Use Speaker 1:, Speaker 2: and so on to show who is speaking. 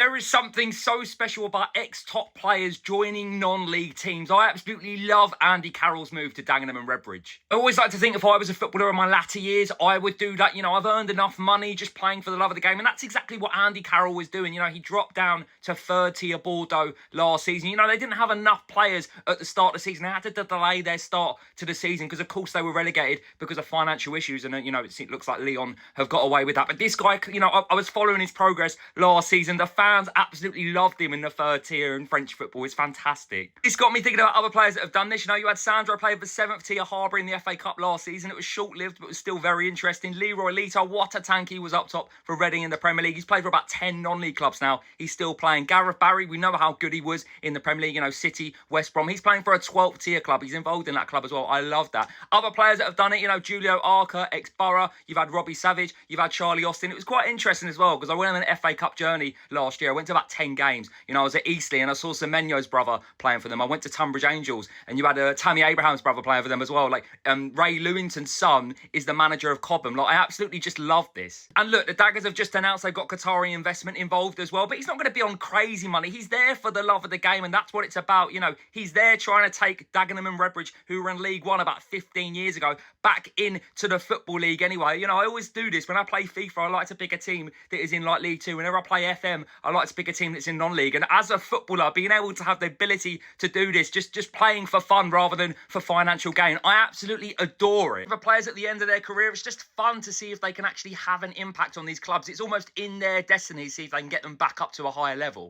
Speaker 1: There is something so special about ex-top players joining non-league teams. I absolutely love Andy Carroll's move to Dagenham and Redbridge. I always like to think if I was a footballer in my latter years, I would do that. I've earned enough money just playing for the love of the game. And that's exactly what Andy Carroll was doing. He dropped down to third tier Bordeaux last season. They didn't have enough players at the start of the season. They had to delay their start to the season because, of course, they were relegated because of financial issues. And, it looks like Lyon have got away with that. But this guy, I was following his progress last season. The fans absolutely loved him in the third tier in French football. It's fantastic. This got me thinking about other players that have done this. You had Sandro play for 7th tier Harbury in the FA Cup last season. It was short-lived, but it was still very interesting. Leroy Lita, what a tank he was up top for Reading in the Premier League. He's played for about 10 non-league clubs now. He's still playing. Gareth Barry, we know how good he was in the Premier League. City, West Brom. He's playing for a 12th tier club. He's involved in that club as well. I love that. Other players that have done it, Julio Arca, ex-Borough. You've had Robbie Savage. You've had Charlie Austin. It was quite interesting as well because I went on an FA Cup journey last year. I went to about 10 games. I was at Eastleigh and I saw Semenyo's brother playing for them. I went to Tunbridge Angels and you had Tammy Abraham's brother playing for them as well. Ray Lewington's son is the manager of Cobham. I absolutely just love this. And look, the Daggers have just announced they've got Qatari investment involved as well, but he's not going to be on crazy money. He's there for the love of the game and that's what it's about. He's there trying to take Dagenham and Redbridge, who were in League One about 15 years ago, back into the Football League anyway. I always do this. When I play FIFA, I like to pick a team that is in League Two. Whenever I play FM, I like to pick a team that's in non-league. And as a footballer, being able to have the ability to do this, just playing for fun rather than for financial gain, I absolutely adore it. For players at the end of their career, it's just fun to see if they can actually have an impact on these clubs. It's almost in their destiny to see if they can get them back up to a higher level.